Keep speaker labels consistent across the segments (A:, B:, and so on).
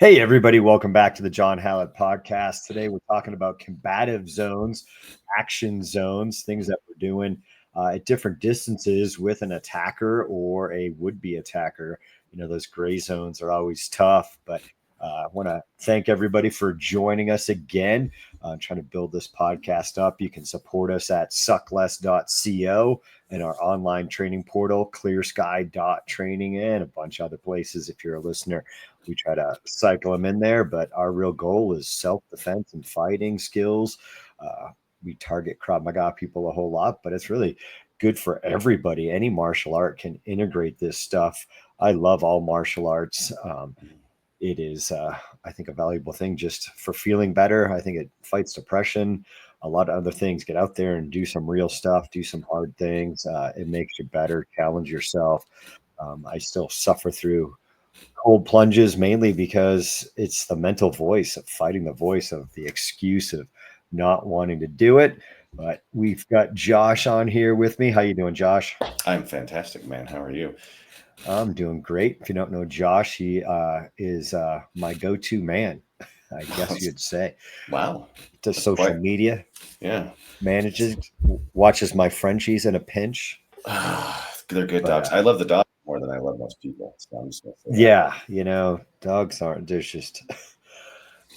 A: Hey, everybody, welcome back to the John Hallett Podcast. Today, we're talking about combative zones, action zones, things that we're doing at different distances with an attacker or a would-be attacker. You know, those gray zones are always tough, but I want to thank everybody for joining us again. Trying to build this podcast up. You can support us at suckless.co and our online training portal, ClearSky.Training, and a bunch of other places if you're a listener. We try to cycle them in there, but our real goal is self-defense and fighting skills. We target Krav Maga people a whole lot, but it's really good for everybody. Any martial art can integrate this stuff. I love all martial arts. It is, I think, a valuable thing just for feeling better. I think it fights depression, a lot of other things. Get out there and do some real stuff, do some hard things. It makes you better, challenge yourself. I still suffer through cold plunges mainly because it's the mental voice of fighting the voice of the excuse of not wanting to do it. But we've got Josh on here with me. How you doing, Josh?
B: I'm fantastic, man. How are you?
A: I'm doing great. If you don't know Josh, he is my go-to man, I guess you'd say.
B: Wow.
A: To social media.
B: Yeah.
A: Watches my Frenchies in a pinch.
B: They're good dogs. I love the dogs more than I love most people. So I'm just gonna say
A: yeah, you know, dogs aren't. There's just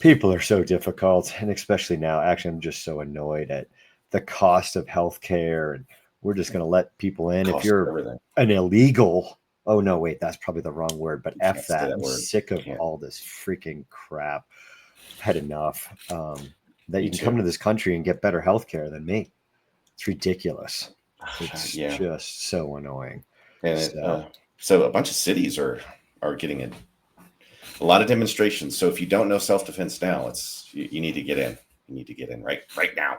A: people are so difficult, and especially now. Actually, I'm just so annoyed at the cost of healthcare, and we're just going to let people in if you're an illegal. Oh no, wait, that's probably the wrong word. But F that. I'm sick of all this freaking crap. I've had enough. That you can come to this country and get better healthcare than me. It's ridiculous. It's just so annoying.
B: And so a bunch of cities are getting a lot of demonstrations. So if you don't know self-defense now, you need to get in. You need to get in right now,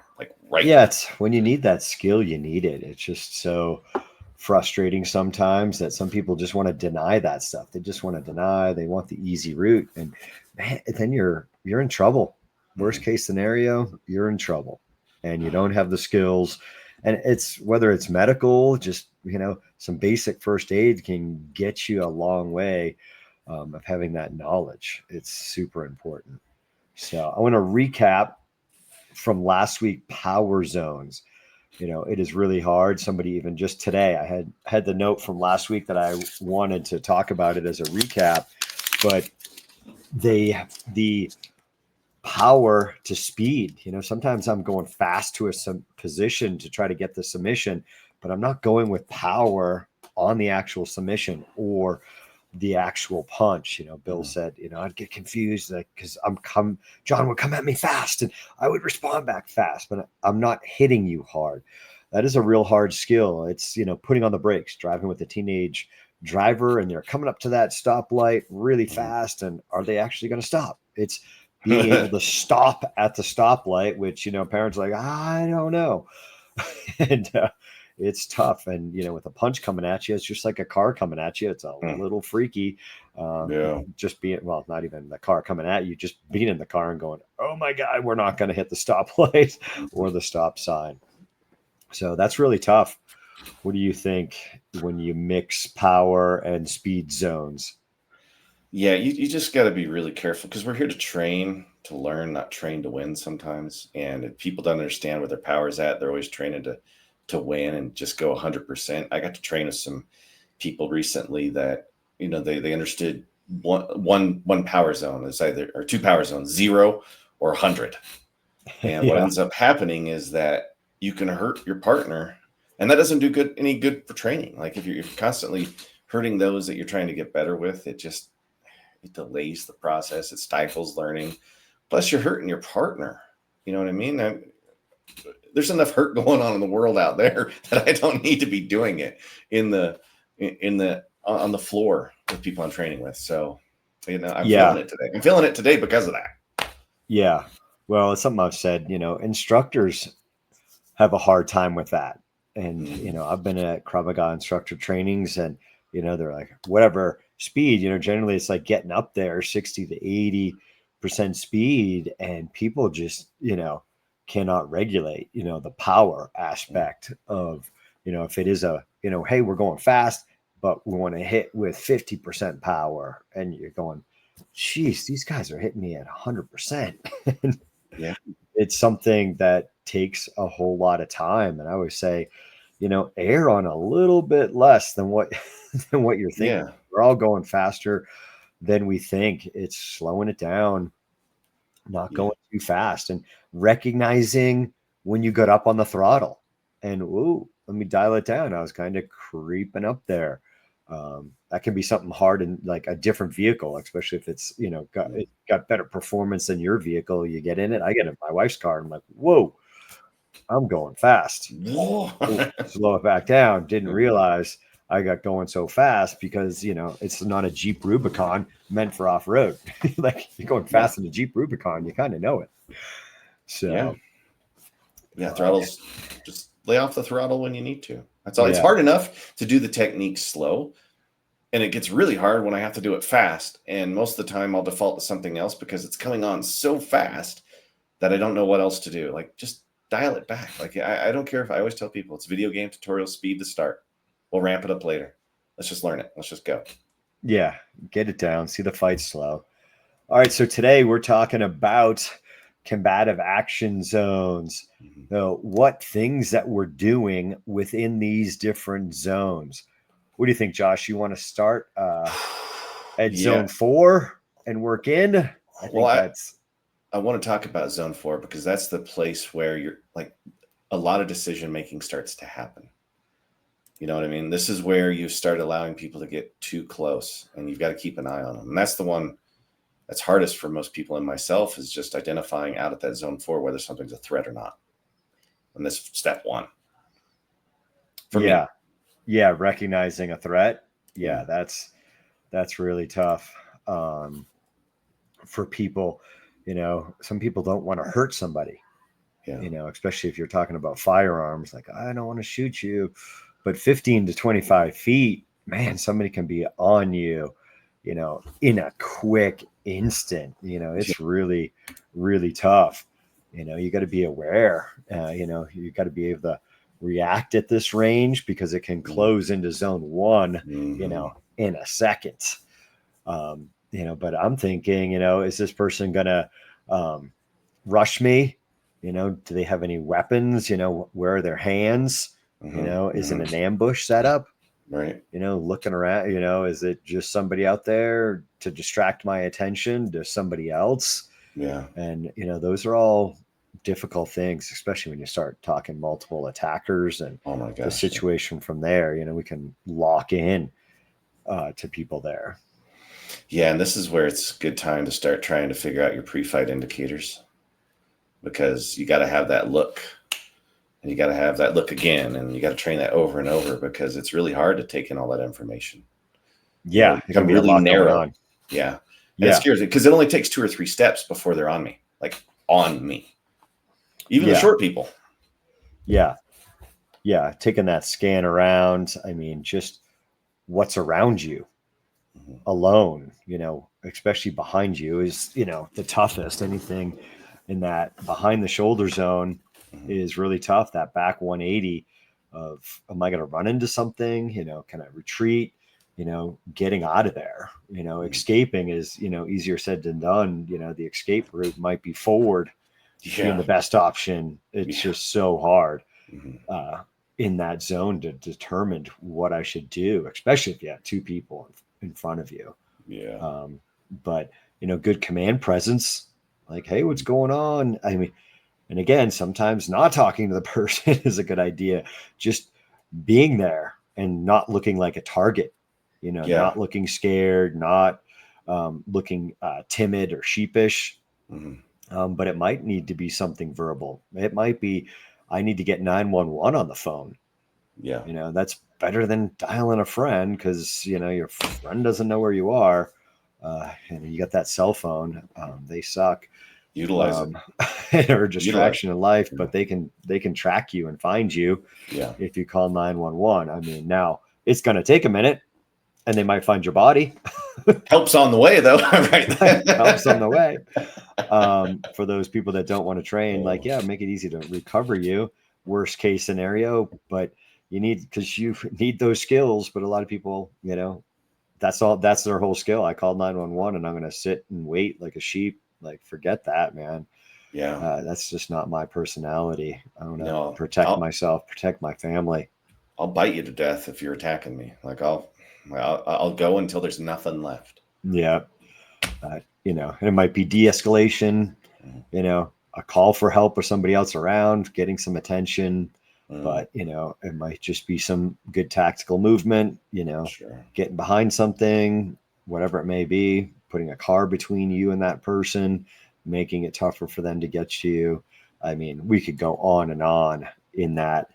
A: Yeah, it's when you need that skill, you need it. It's just so frustrating sometimes that some people just want to deny that stuff. They just want to deny. They want the easy route, and man, then you're in trouble. Worst case scenario, you're in trouble, and you don't have the skills. And it's whether it's medical, just some basic first aid can get you a long way of having that knowledge. It's super important. So I want to recap from last week, power zones. It is really hard. Somebody even just today, I had the note from last week that I wanted to talk about it as a recap, but the power to speed, sometimes I'm going fast to a position to try to get the submission, but I'm not going with power on the actual submission or the actual punch. Bill said, I'd get confused because John would come at me fast and I would respond back fast, but I'm not hitting you hard. That is a real hard skill. It's, putting on the brakes, driving with a teenage driver, and they're coming up to that stoplight really fast. And are they actually going to stop? It's being able to stop at the stoplight, which, parents are like, I don't know. And it's tough. And, with a punch coming at you, it's just like a car coming at you. It's a little freaky. Just being, well, not even the car coming at you, just being in the car and going, oh my God, we're not going to hit the stoplight or the stop sign. So that's really tough. What do you think when you mix power and speed zones?
B: Yeah, you just got to be really careful because we're here to train, to learn, not train to win sometimes. And if people don't understand where their power's at, they're always training to win and just go 100%. I got to train with some people recently that, they understood one power zone is either, or two power zones, 0 or 100. And what ends up happening is that you can hurt your partner, and that doesn't do any good for training. Like if you're constantly hurting those that you're trying to get better with, it delays the process. It stifles learning. Plus you're hurting your partner. You know what I mean? There's enough hurt going on in the world out there that I don't need to be doing it on the floor with people I'm training with. So, I'm feeling it today. I'm feeling it today because of that.
A: Yeah. Well, it's something I've said, instructors have a hard time with that. And, I've been at Krav Maga instructor trainings and, they're like, whatever speed, generally it's like getting up there 60 to 80% speed, and people just, cannot regulate, the power aspect of, if it is hey, we're going fast, but we want to hit with 50% power, and you're going, geez, these guys are hitting me at 100%.
B: Yeah.
A: It's something that takes a whole lot of time. And I always say, err on a little bit less than what than what you're thinking.
B: Yeah.
A: We're all going faster than we think. It's slowing it down, not
B: Yeah.
A: going too fast, and recognizing when you got up on the throttle and, ooh, let me dial it down. I was kind of creeping up there. That can be something hard in like a different vehicle, especially if it's, it got better performance than your vehicle. You get in it. I get in my wife's car and I'm like, whoa, I'm going fast.
B: Whoa.
A: Slow it back down. Didn't realize I got going so fast because, it's not a Jeep Rubicon meant for off road. Like you're going fast in a Jeep Rubicon, you kind of know it. So,
B: Throttles, just lay off the throttle when you need to. That's all. It's hard enough to do the technique slow, and it gets really hard when I have to do it fast. And most of the time I'll default to something else because it's coming on so fast that I don't know what else to do. Like, just dial it back. Like, I don't care if I always tell people it's video game tutorial speed to start. We'll ramp it up later. Let's just learn it. Let's just go.
A: Yeah. Get it down. See the fight slow. All right. So today we're talking about combative action zones. What things that we're doing within these different zones. What do you think, Josh? You want to start at zone 4 and work in? I
B: want to talk about zone 4 because that's the place where you're like a lot of decision making starts to happen. You know what I mean? This is where you start allowing people to get too close, and you've got to keep an eye on them. And that's the one that's hardest for most people, and myself, is just identifying out at that zone 4 whether something's a threat or not. And this is step 1 for me.
A: Yeah, recognizing a threat. Yeah, that's really tough for people. Some people don't want to hurt somebody. Especially if you're talking about firearms. Like, I don't want to shoot you, but 15 to 25 feet, man, somebody can be on you, in a quick instant. It's really, really tough. You got to be aware. You got to be able to react at this range because it can close into zone 1, in a second. But I'm thinking, is this person gonna rush me? Do they have any weapons? Where are their hands? Is it an ambush setup?
B: Right.
A: Looking around, is it just somebody out there to distract my attention to somebody else?
B: Yeah.
A: And, those are all difficult things, especially when you start talking multiple attackers and the situation from there. We can lock in to people there.
B: Yeah, and this is where it's a good time to start trying to figure out your pre-fight indicators, because you got to have that look, and you got to have that look again, and you got to train that over and over because it's really hard to take in all that information.
A: Yeah,
B: it can be really narrow. Yeah. And it scares me because it only takes 2 or 3 steps before they're on me, like on me. Even the short people. Yeah.
A: Yeah. Taking that scan around. I mean, just what's around you alone, especially behind you is, the toughest. Anything in that behind the shoulder zone is really tough. That back 180 of, am I going to run into something? Can I retreat? Getting out of there, escaping is, easier said than done. The escape route might be forward being the best option. It's just so hard in that zone to determine what I should do, especially if you have 2 people in front of you.
B: Yeah.
A: But, good command presence, like, hey, what's going on? I mean, and again, sometimes not talking to the person is a good idea. Just being there and not looking like a target, not looking scared, not looking timid or sheepish. But it might need to be something verbal. It might be, I need to get 911 on the phone.
B: Yeah.
A: That's better than dialing a friend because, your friend doesn't know where you are. And you got that cell phone. They suck.
B: Utilize
A: it. Or distraction in life, but they can track you and find you if you call 911. I mean, now it's going to take a minute and they might find your body.
B: Helps on the way, though. Right.
A: Helps on the way. For those people that don't want to train, make it easy to recover you. Worst case scenario, but you need those skills. But a lot of people, that's all. That's their whole skill. I called 911 and I'm going to sit and wait like a sheep. Like, forget that, man.
B: Yeah.
A: That's just not my personality. I want to
B: No,
A: protect myself, protect my family.
B: I'll bite you to death if you're attacking me. Like I'll go until there's nothing left.
A: Yeah. And it might be de-escalation, a call for help or somebody else around, getting some attention. But, it might just be some good tactical movement,
B: Sure.
A: getting behind something, whatever it may be, putting a car between you and that person, making it tougher for them to get to you. I mean, we could go on and on in that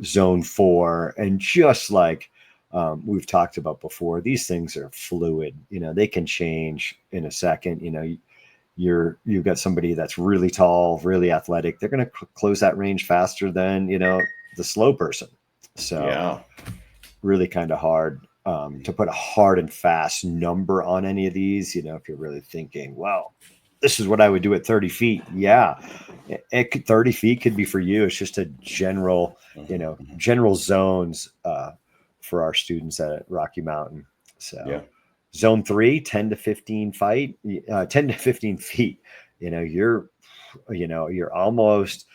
A: zone 4. And just like we've talked about before, these things are fluid. They can change in a second. You've got somebody that's really tall, really athletic. They're going to close that range faster than, the slow person. So really kind of hard to put a hard and fast number on any of these, if you're really thinking, well, this is what I would do at 30 feet. Yeah. 30 feet could be for you. It's just a general, general zones for our students at Rocky Mountain. So zone 3, 10 to 15 fight, 10 to 15 feet, you're almost,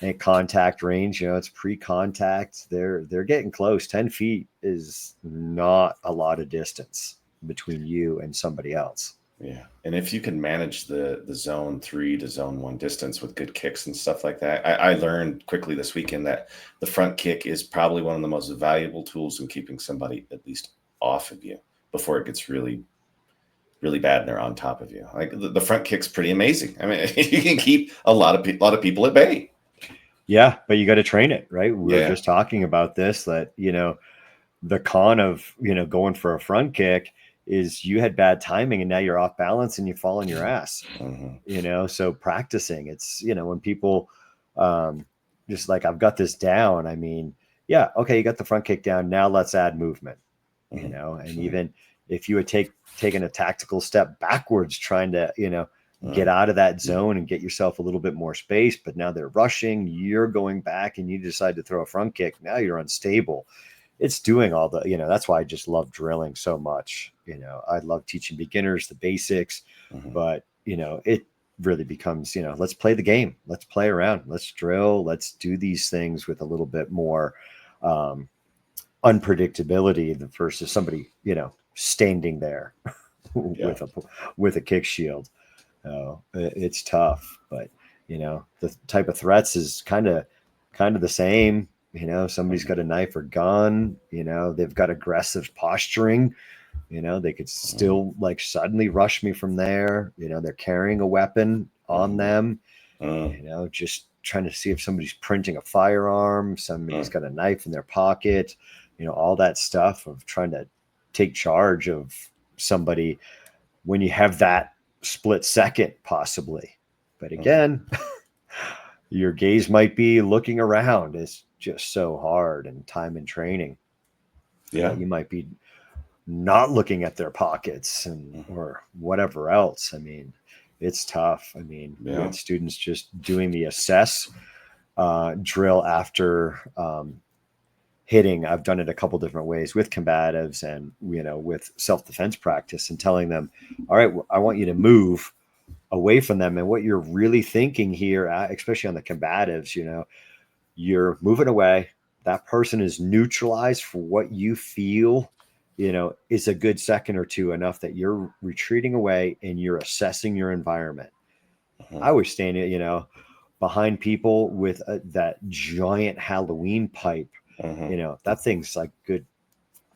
A: at contact range, it's pre-contact. They're getting close. 10 feet is not a lot of distance between you and somebody else.
B: Yeah. And if you can manage the zone 3 to zone 1 distance with good kicks and stuff like that, I learned quickly this weekend that the front kick is probably one of the most valuable tools in keeping somebody at least off of you before it gets really, really bad and they're on top of you. Like the front kick's pretty amazing. I mean, you can keep a lot of people at bay.
A: Yeah, but you got to train it, right? We were just talking about this, that, the con of, going for a front kick is you had bad timing and now you're off balance and you fall on your ass. So practicing, it's, when people just like, I've got this down. I mean, yeah, okay, you got the front kick down. Now let's add movement, and even if you had taken a tactical step backwards, trying to, get out of that zone and get yourself a little bit more space, but now they're rushing, you're going back and you decide to throw a front kick. Now you're unstable. It's doing all the, that's why I just love drilling so much. I love teaching beginners the basics, but, it really becomes, let's play the game. Let's play around. Let's drill. Let's do these things with a little bit more unpredictability versus somebody, standing there with a kick shield. It's tough, but, the type of threats is kind of the same. Somebody's got a knife or gun, they've got aggressive posturing, they could still like suddenly rush me from there. They're carrying a weapon on them, just trying to see if somebody's printing a firearm, somebody's got a knife in their pocket, all that stuff of trying to take charge of somebody when you have that split second possibly. But again, your gaze might be looking around. It's just so hard, and time and training. You might be not looking at their pockets or whatever else. I mean, it's tough. I mean, we had students just doing the assess drill after hitting. I've done it a couple different ways with combatives and, with self-defense practice, and telling them, all right, I want you to move away from them. And what you're really thinking here, especially on the combatives, you're moving away. That person is neutralized for what you feel, is a good second or two, enough that you're retreating away and you're assessing your environment. I was standing, behind people with that giant Halloween pipe. That thing's like good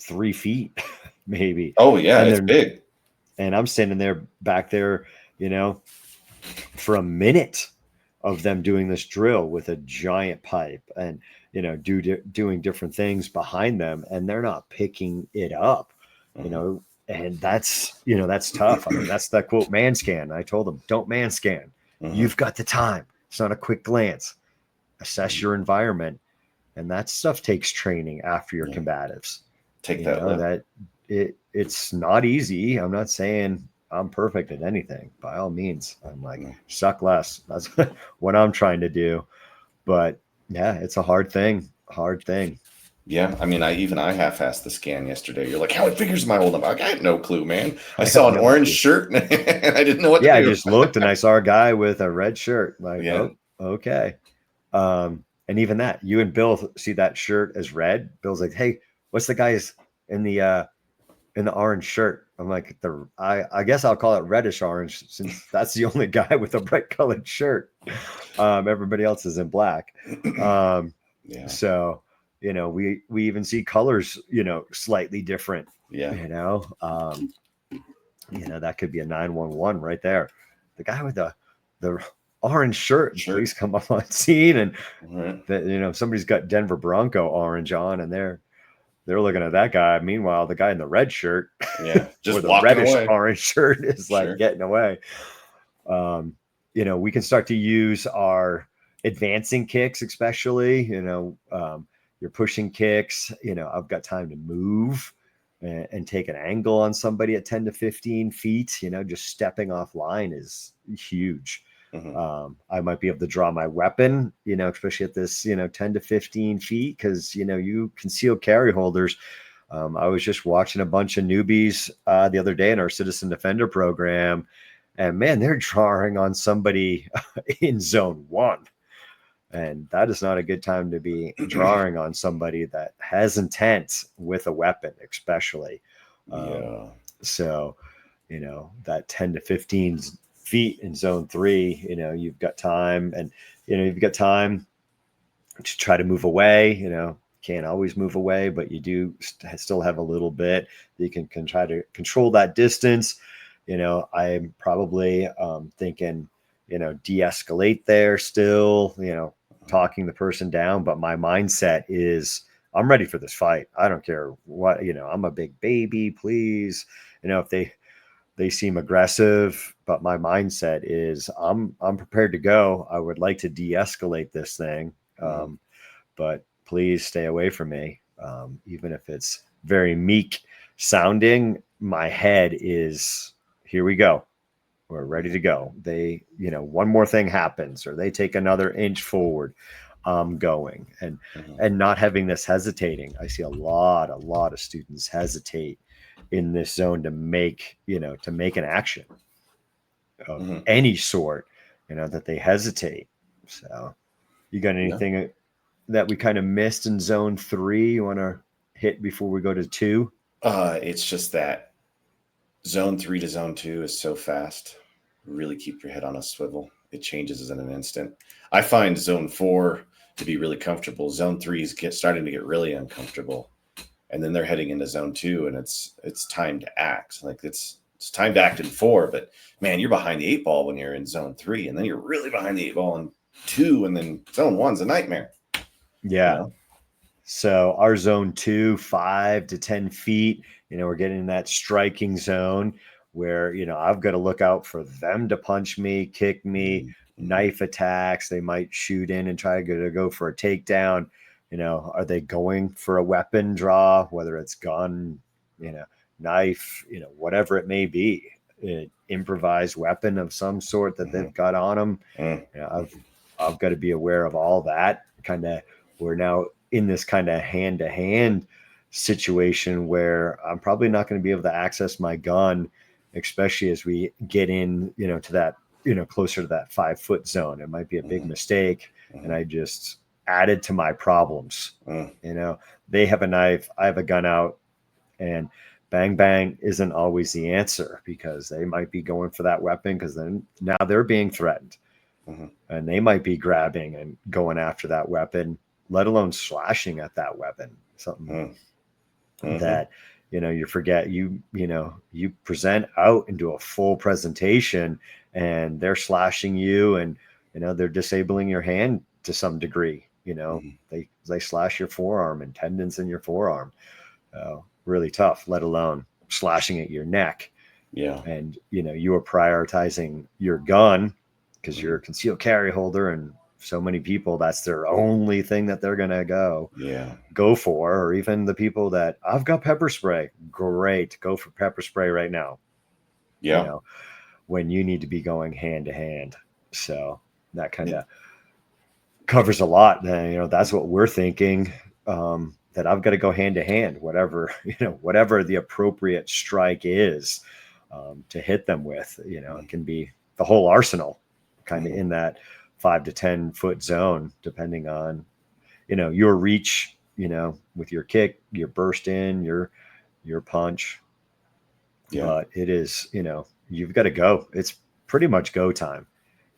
A: 3 feet, maybe.
B: Oh yeah, it's big.
A: And I'm standing back there, for a minute of them doing this drill with a giant pipe, and doing different things behind them, and they're not picking it up, and that's tough. I mean, that's that quote, man scan. I told them, don't man scan. You've got the time. It's not a quick glance. Assess your environment. And that stuff takes training after your combatives.
B: Take that.
A: It's not easy. I'm not saying I'm perfect at anything, by all means. I'm like, suck less. That's what I'm trying to do. But yeah, it's a hard thing.
B: Yeah, I mean, I half-assed the scan yesterday. You're like, how many fingers am I holding up? I had no clue, man. I
A: I have
B: saw an
A: no
B: orange
A: idea.
B: shirt and I didn't know what to
A: Yeah, I
B: do.
A: just looked and I saw a guy with a red shirt. Like,
B: Yeah,
A: oh, okay. And even that, you and Bill see that shirt as red. Bill's like, hey, what's the guys in the orange shirt? I'm like, I guess I'll call it reddish orange since that's the only guy with a bright colored shirt. Everybody else is in black. Um,
B: yeah,
A: so we even see colors, slightly different.
B: yeah.
A: That could be a 911 right there. The guy with the orange shirt, and
B: Sure.
A: police come up on scene, and
B: Right.
A: somebody's got Denver Bronco orange on, and they're looking at that guy. Meanwhile, the guy in the red shirt
B: Yeah,
A: or
B: just
A: the
B: walking
A: reddish
B: away.
A: orange shirt is like
B: Sure.
A: getting away. We can start to use our advancing kicks, especially, your pushing kicks. I've got time to move and take an angle on somebody at 10 to 15 feet. Just stepping off line is huge. I might be able to draw my weapon, especially at this, 10 to 15 feet, because, you concealed carry holders. I was just watching a bunch of newbies the other day in our Citizen Defender program, and man, they're drawing on somebody in zone 1. And that is not a good time to be drawing on somebody that has intent with a weapon, especially.
B: Yeah.
A: So, that 10 to 15 feet in zone 3, you've got time, and, you've got time to try to move away. Can't always move away, but you do still have a little bit. You can try to control that distance. I'm probably thinking, de-escalate there still, talking the person down. But my mindset is, I'm ready for this fight. I don't care what, I'm a big baby, please. If they seem aggressive, but my mindset is I'm prepared to go. I would like to de-escalate this thing. But please stay away from me. Even if it's very meek sounding, my head is, here we go. We're ready to go. They, one more thing happens or they take another inch forward, I'm going. And not having this hesitating. I see a lot of students hesitate in this zone to make an action of any sort, that they hesitate. So you got anything that we kind of missed in zone 3 you want to hit before we go to 2?
B: It's just that zone 3 to zone 2 is so fast. Really keep your head on a swivel. It changes in an instant. I find zone 4 to be really comfortable. Zone 3 is starting to get really uncomfortable, and then they're heading into zone 2, and it's time to act. Like it's time to act in 4, but man, you're behind the 8 ball when you're in zone 3, and then you're really behind the 8 ball in 2, and then zone 1's a nightmare.
A: Yeah. So our zone 2, 5 to 10 feet, we're getting in that striking zone where, I've got to look out for them to punch me, kick me, knife attacks. They might shoot in and try to go for a takedown. Are they going for a weapon draw, whether it's gun, knife, whatever it may be, an improvised weapon of some sort that they've got on them. I've got to be aware of all that. We're now in this kind of hand-to-hand situation where I'm probably not going to be able to access my gun, especially as we get in, to that, closer to that 5-foot zone. It might be a big mistake. And I just added to my problems. They have a knife, I have a gun out, and bang, bang isn't always the answer, because they might be going for that weapon because then now they're being threatened. And they might be grabbing and going after that weapon, let alone slashing at that weapon. Something that, you forget, you present out into a full presentation and they're slashing you, and, they're disabling your hand to some degree. They slash your forearm and tendons in your forearm. Really tough, let alone slashing at your neck.
B: Yeah.
A: And, you are prioritizing your gun because you're a concealed carry holder, and so many people, that's their only thing that they're going to go for. Or even the people that, I've got pepper spray. Great. Go for pepper spray right now.
B: Yeah.
A: When you need to be going hand to hand. So that kind of covers a lot. That's what we're thinking. that I've got to go hand to hand, whatever, whatever the appropriate strike is, to hit them with. It can be the whole arsenal kind of in that 5 to 10 foot zone, depending on, your reach, with your kick, your burst in, your punch.
B: Yeah.
A: But it is, you've got to go. It's pretty much go time.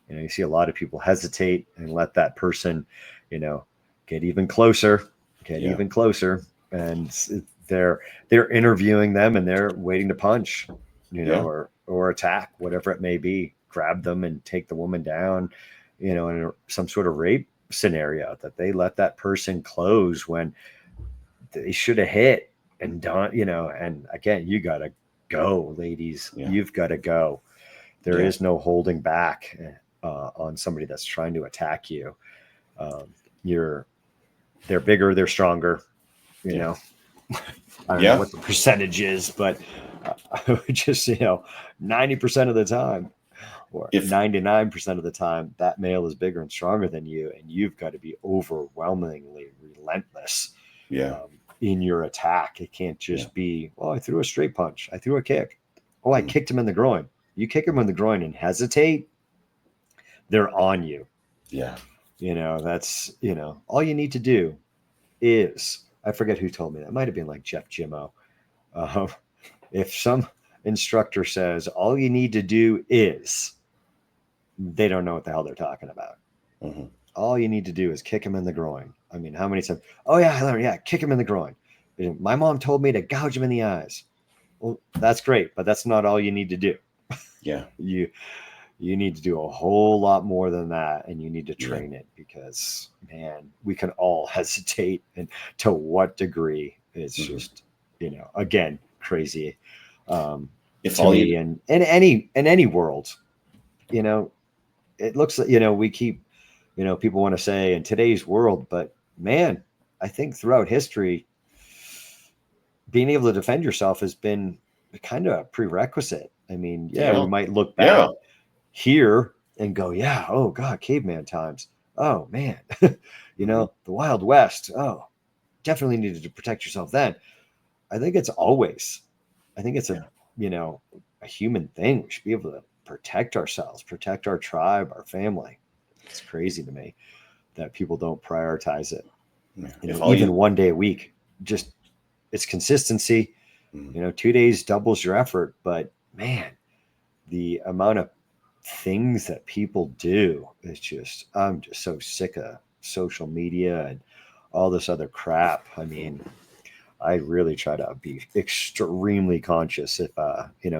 A: You see a lot of people hesitate and let that person, get even closer, even closer. And they're interviewing them and they're waiting to punch, or attack, whatever it may be, grab them and take the woman down, in some sort of rape scenario, that they let that person close when they should have hit and done, and again, you got to go, ladies. You've got to go. There is no holding back on somebody that's trying to attack you. They're bigger, they're stronger, I don't know what the percentage is, but I would just, 90% of the time, or 99% of the time, that male is bigger and stronger than you, and you've got to be overwhelmingly relentless in your attack. It can't just be, I threw a straight punch, I threw a kick, I kicked him in the groin. You kick him in the groin and hesitate, they're on you.
B: Yeah.
A: That's, all you need to do is, I forget who told me that. It might have been like Jeff Jimmo. If some instructor says all you need to do is, they don't know what the hell they're talking about. All you need to do is kick him in the groin. I mean, how many times? Oh yeah, kick him in the groin. My mom told me to gouge him in the eyes. Well, that's great, but that's not all you need to do.
B: Yeah.
A: You need to do a whole lot more than that, and you need to train it, because, man, we can all hesitate, and to what degree, it's just, again, crazy.
B: If
A: to
B: all
A: me, in any world, it looks like, we keep, people want to say in today's world, but man, I think throughout history, being able to defend yourself has been kind of a prerequisite. I mean, we might look back here and go, oh God, caveman times. Oh man, the Wild West. Oh, definitely needed to protect yourself then. I think it's a human thing. We should be able to protect ourselves, protect our tribe, our family. It's crazy to me that people don't prioritize it. Even 1 day a week, just it's consistency. 2 days doubles your effort, but man, the amount of things that people do is just, I'm just so sick of social media and all this other crap. I mean, I really try to be extremely conscious if,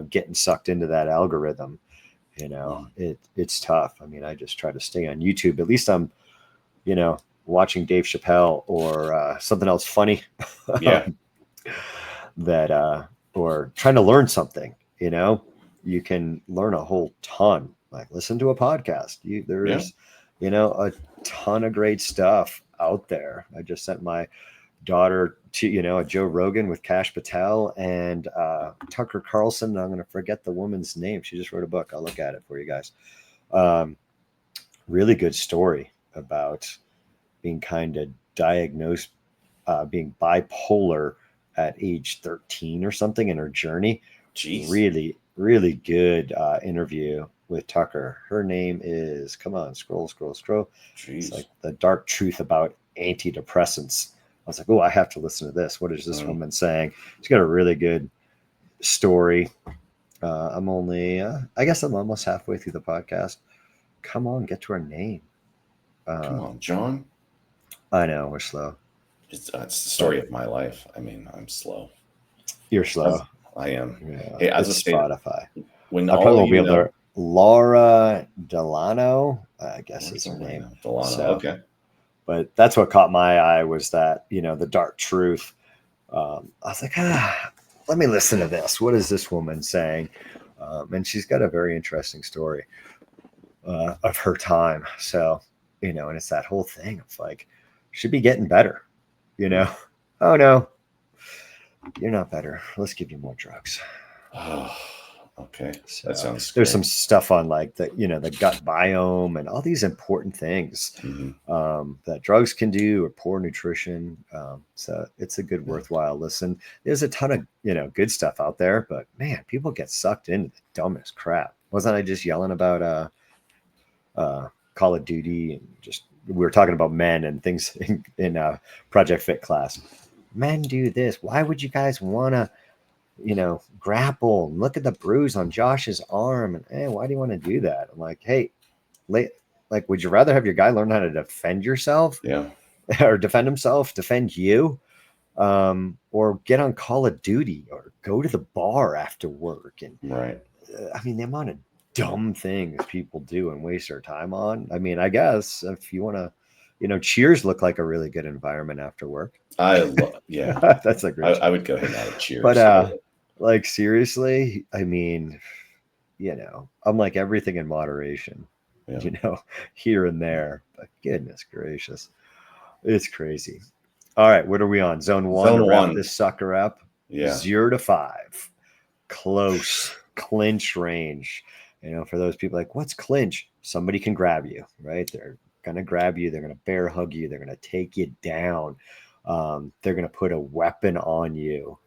A: getting sucked into that algorithm, it's tough. I mean, I just try to stay on YouTube. At least I'm, watching Dave Chappelle or something else funny. That, or trying to learn something, you can learn a whole ton. Like, listen to a podcast. There's, a ton of great stuff out there. I just sent my daughter to, a Joe Rogan with Kash Patel and Tucker Carlson. I'm going to forget the woman's name. She just wrote a book. I'll look at it for you guys. Really good story about being kind of diagnosed, being bipolar at age 13 or something in her journey.
B: Jeez.
A: Really, really good interview with Tucker. Her name is, come on, scroll.
B: Jeez.
A: It's like the dark truth about antidepressants. I was like, I have to listen to this. What is this woman saying? She's got a really good story. I'm only, I guess I'm almost halfway through the podcast. Come on, get to her name.
B: Come on, John.
A: I know, we're slow.
B: It's the story of my life. I mean, I'm slow.
A: You're slow.
B: I am.
A: Yeah,
B: hey, as a
A: Spotify.
B: When
A: I probably won't be able to. Laura Delano, I guess is her name.
B: Delano.
A: So,
B: okay.
A: But that's what caught my eye was that, the dark truth. I was like, let me listen to this. What is this woman saying? And she's got a very interesting story of her time. So, and it's that whole thing of like, should be getting better, Oh no, you're not better. Let's give you more drugs.
B: Oh Okay.
A: So
B: That sounds
A: there's
B: scary.
A: some stuff on like the, the gut biome and all these important things that drugs can do, or poor nutrition. So it's a good, worthwhile listen. There's a ton of, good stuff out there, but man, people get sucked into the dumbest crap. Wasn't I just yelling about Call of Duty, and just we were talking about men and things in Project Fit class. Men do this. Why would you guys want to, grapple? And look at the bruise on Josh's arm. And hey, why do you want to do that? I'm like, hey, like, would you rather have your guy learn how to defend yourself
B: Yeah.
A: or defend himself, defend you, or get on Call of Duty or go to the bar after work? And
B: Right.
A: I mean, the amount of dumb things people do and waste their time on. I mean, I guess if you want to, Cheers look like a really good environment after work.
B: Yeah.
A: That's a great.
B: I would go hang out at Cheers.
A: But like seriously, I mean, I'm like everything in moderation, here and there. But goodness gracious, it's crazy. All right, what are we on? Zone 1 to wrap this sucker up.
B: Yeah.
A: 0 to 5. Close clinch range. For those people like, what's clinch? Somebody can grab you, right? They're gonna grab you. They're gonna bear hug you. They're gonna take you down. They're gonna put a weapon on you.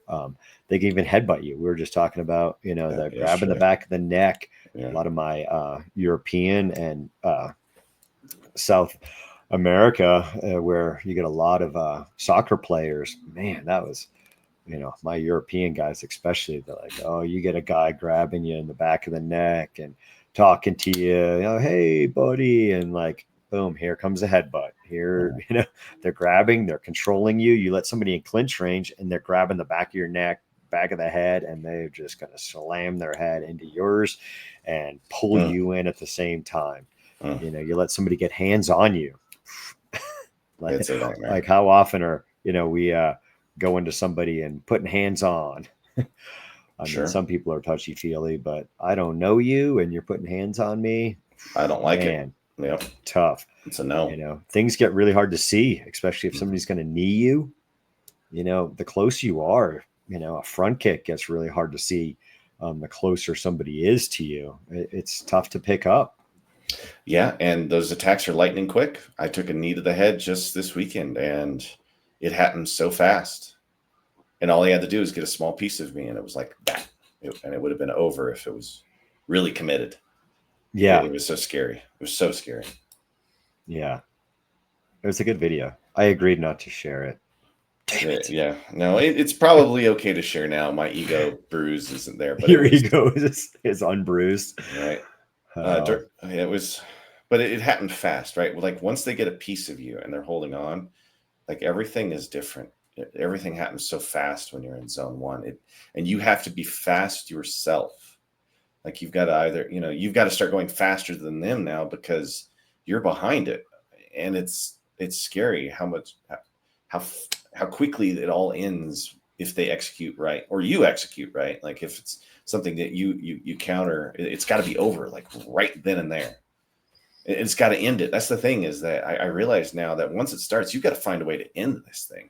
A: They can even headbutt you. We were just talking about, they're grabbing the back of the neck. Yeah. A lot of my European and South America, where you get a lot of soccer players. Man, that was, my European guys especially. They're like, oh, you get a guy grabbing you in the back of the neck and talking to you, hey, buddy, and like, boom, here comes a headbutt. Here, they're grabbing, they're controlling you. You let somebody in clinch range, and they're grabbing the back of your neck, back of the head, and they're just going to slam their head into yours and pull you in at the same time. You let somebody get hands on you. like how often are we go into somebody and putting hands on? I mean, some people are touchy feely, but I don't know you and you're putting hands on me.
B: I don't like it. Yep.
A: Tough.
B: It's a no.
A: Things get really hard to see, especially if somebody's going to knee you. The closer you are, a front kick gets really hard to see. The closer somebody is to you, it's tough to pick up.
B: Yeah, and those attacks are lightning quick. I took a knee to the head just this weekend, and it happened so fast. And all he had to do is get a small piece of me, and it was like that. And it would have been over if it was really committed.
A: Yeah.
B: It was so scary. It was so scary.
A: Yeah. It was a good video. I agreed not to share it. Damn it.
B: Yeah. No, it's probably okay to share now. My ego bruise isn't there. But
A: your ego is unbruised.
B: Right. It was, but it happened fast, right? Like once they get a piece of you and they're holding on, like everything is different. Everything happens so fast when you're in zone 1. And you have to be fast yourself. Like you've got to either, you've got to start going faster than them now because you're behind it. And it's scary how quickly it all ends if they execute right or you execute right. Like if it's something that you counter, it's got to be over like right then and there. It's got to end it. That's the thing is that I realize now that once it starts, you've got to find a way to end this thing.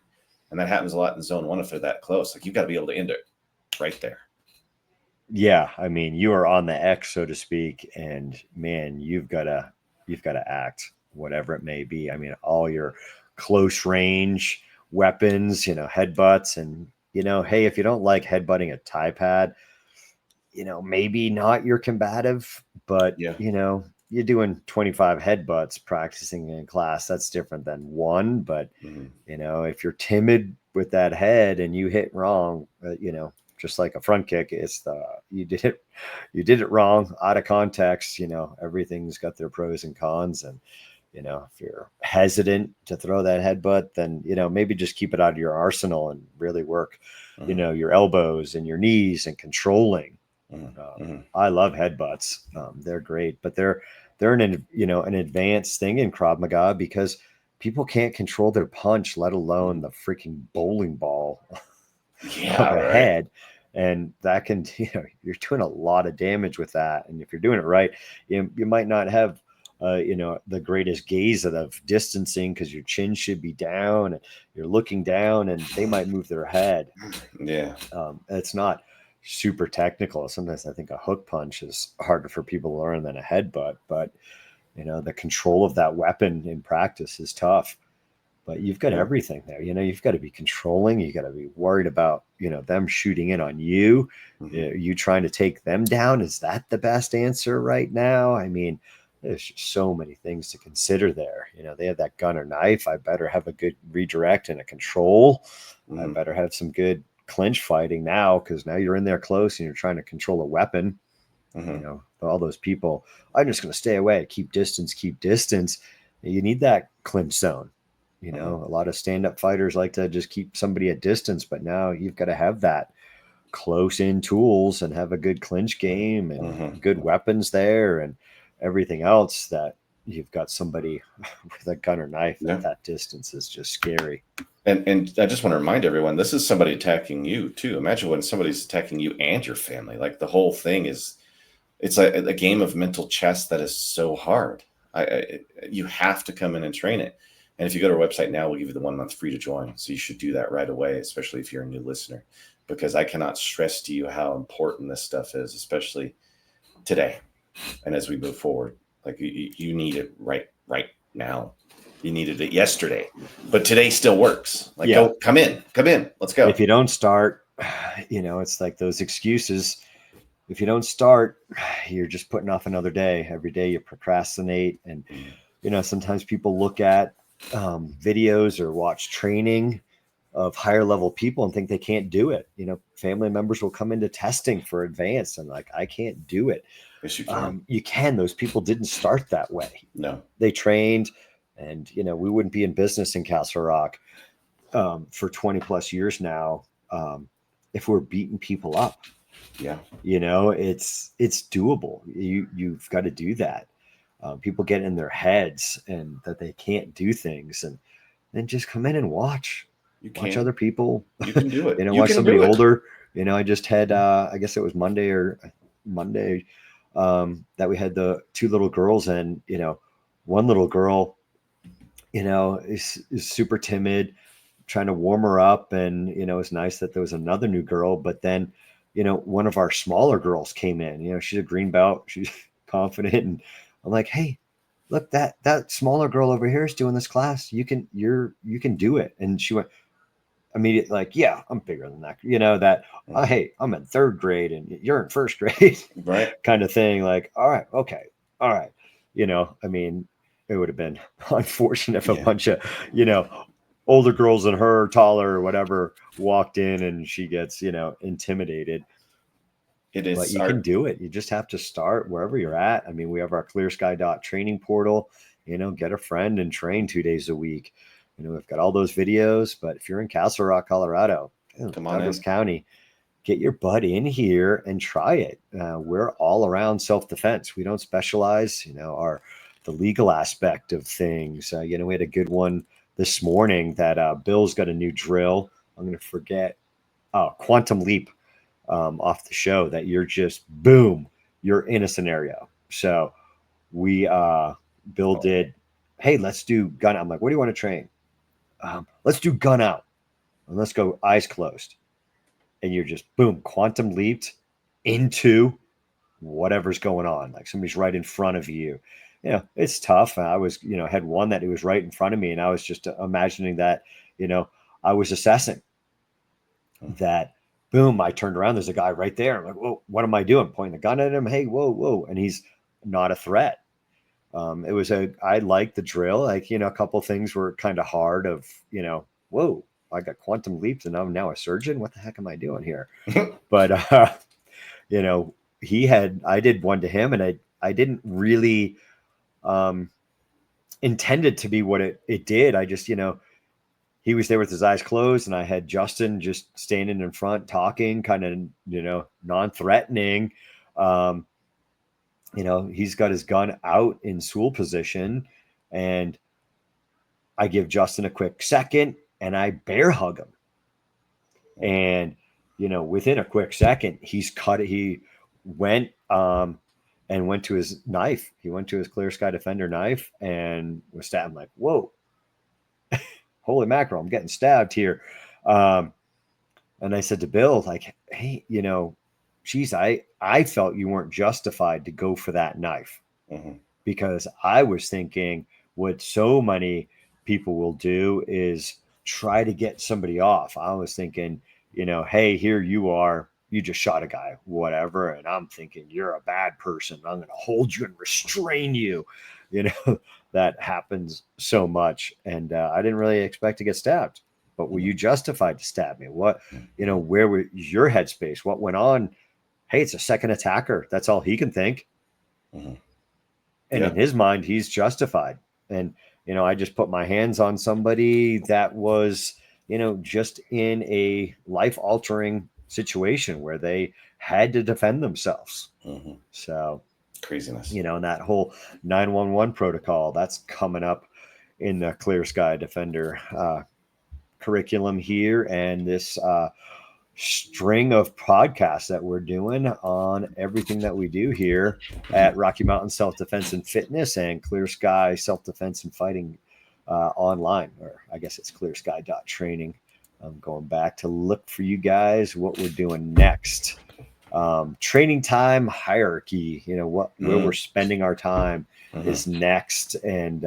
B: And that happens a lot in zone 1 if they're that close. Like you've got to be able to end it right there.
A: Yeah, I mean, you are on the X, so to speak, and man, you've got to act, whatever it may be. I mean, all your close range weapons, headbutts, and hey, if you don't like headbutting a tie pad, maybe not your combative, but you're doing 25 headbutts practicing in class. That's different than 1. But if you're timid with that head and you hit wrong, just like a front kick, it's you did it wrong, out of context. Everything's got their pros and cons, and if you're hesitant to throw that headbutt, then maybe just keep it out of your arsenal and really work your elbows and your knees and controlling. I love headbutts. They're great, but they're an advanced thing in Krav Maga because people can't control their punch, let alone the freaking bowling ball of a head. And that can, you're doing a lot of damage with that. And if you're doing it right, you might not have, the greatest gaze of distancing because your chin should be down and you're looking down and they might move their head.
B: Yeah.
A: It's not super technical. Sometimes I think a hook punch is harder for people to learn than a headbutt, but the control of that weapon in practice is tough. But you've got everything there. You've got to be controlling. You got to be worried about, them shooting in on you. You trying to take them down. Is that the best answer right now? I mean, there's just so many things to consider there. They have that gun or knife. I better have a good redirect and a control. I better have some good clinch fighting now, because now you're in there close and you're trying to control a weapon. All those people, I'm just going to stay away, keep distance. You need that clinch zone. A lot of stand-up fighters like to just keep somebody at distance, but now you've got to have that close in tools and have a good clinch game and good weapons there and everything else. That you've got somebody with a gun or knife at that distance is just scary.
B: And I just want to remind everyone, this is somebody attacking you too. Imagine when somebody's attacking you and your family. Like, the whole thing it's a game of mental chess that is so hard. You have to come in and train it. And if you go to our website now, we'll give you the 1 month free to join. So you should do that right away, especially if you're a new listener, because I cannot stress to you how important this stuff is, especially today. And as we move forward, like, you need it right now. You needed it yesterday, but today still works. Like, go, come in, let's go.
A: If you don't start, it's like those excuses. If you don't start, you're just putting off another day. Every day you procrastinate. And, sometimes people look at videos or watch training of higher level people and think they can't do it. Family members will come into testing for advanced and like, I can't do it.
B: Yes, you can.
A: You can. Those people didn't start that way.
B: No,
A: they trained, and we wouldn't be in business in Castle Rock for 20 plus years now if we're beating people up.
B: Yeah,
A: it's doable. You've got to do that. People get in their heads and that they can't do things, and then just come in and watch other people.
B: You can do it.
A: Watch somebody older. I just had, I guess it was Monday that we had the two little girls, and, one little girl, is super timid, trying to warm her up. And, it's nice that there was another new girl, but then, one of our smaller girls came in, she's a green belt, she's confident. And I'm like, hey, look, that smaller girl over here is doing this class. You can do it. And she went immediately like, yeah, I'm bigger than that. Hey, I'm in third grade and you're in first grade,
B: right?
A: Kind of thing. Like, all right, okay, all right. It would have been unfortunate if a bunch of, older girls than her, taller or whatever, walked in and she gets, intimidated.
B: It is,
A: but you can do it. You just have to start wherever you're at. We have our ClearSky.Training portal. Get a friend and train 2 days a week. We've got all those videos. But if you're in Castle Rock, Colorado, Douglas County, get your butt in here and try it. We're all around self-defense. We don't specialize. The legal aspect of things. We had a good one this morning that Bill's got a new drill. I'm going to forget. Quantum leap. Off the show, that you're just boom, you're in a scenario. So we Bill did, hey, let's do gun out. I'm like, what do you want to train? Let's do gun out and let's go eyes closed. And you're just boom, quantum leaped into whatever's going on. Like somebody's right in front of you. It's tough. I was, had one that it was right in front of me, and I was just imagining that, I was assessing that. Boom, I turned around. There's a guy right there. I'm like, whoa, what am I doing? Pointing the gun at him. Hey, whoa. And he's not a threat. I liked the drill. Like, a couple of things were kind of hard of, whoa, I got quantum leaps and I'm now a surgeon. What the heck am I doing here? But, I did one to him, and I didn't really intend it to be what it did. I just, he was there with his eyes closed, and I had Justin just standing in front talking, kind of, non-threatening. He's got his gun out in Sewell position, and I give Justin a quick second and I bear hug him. And, within a quick second, he's cut it. He went and went to his knife. He went to his ClearSky Defender knife and was stabbed. I'm like, whoa. Holy mackerel, I'm getting stabbed here. And I said to Bill, like, hey, geez, I felt you weren't justified to go for that knife, because I was thinking what so many people will do is try to get somebody off. I was thinking, hey, here you are, you just shot a guy, whatever. And I'm thinking, you're a bad person. I'm going to hold you and restrain you. That happens so much. And I didn't really expect to get stabbed, but were you justified to stab me? What, where was your headspace? What went on? Hey, it's a second attacker. That's all he can think. And in his mind, he's justified. And, I just put my hands on somebody that was, just in a life-altering situation where they had to defend themselves. So
B: craziness,
A: and that whole 911 protocol that's coming up in the Clear Sky Defender curriculum here, and this string of podcasts that we're doing on everything that we do here at Rocky Mountain Self-Defense and Fitness and Clear Sky Self-Defense and Fighting online, or I guess it's ClearSky.Training. I'm going back to look for you guys what we're doing next. Training time hierarchy, where we're spending our time is next. And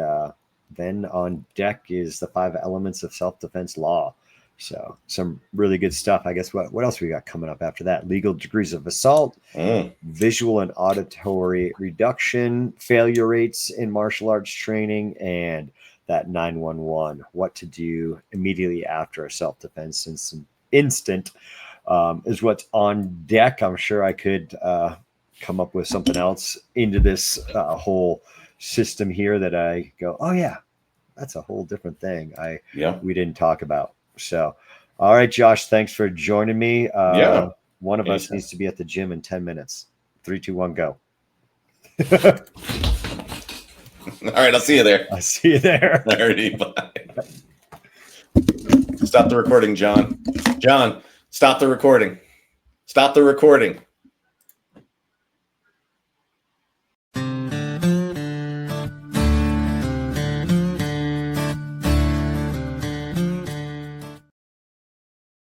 A: then on deck is the 5 elements of self-defense law. So some really good stuff. I guess what else we got coming up after that? Legal degrees of assault, visual and auditory reduction, failure rates in martial arts training, and that 911, what to do immediately after a self-defense instant is what's on deck. I'm sure I could come up with something else into this whole system here that I go, oh yeah, that's a whole different thing we didn't talk about. So, all right, Josh, thanks for joining me. One of us needs to be at the gym in 10 minutes. 3, 2, 1, go.
B: All right, I'll see you there.
A: I'll see you there.
B: Alrighty, bye. Stop the recording, John. John, stop the recording. Stop the recording.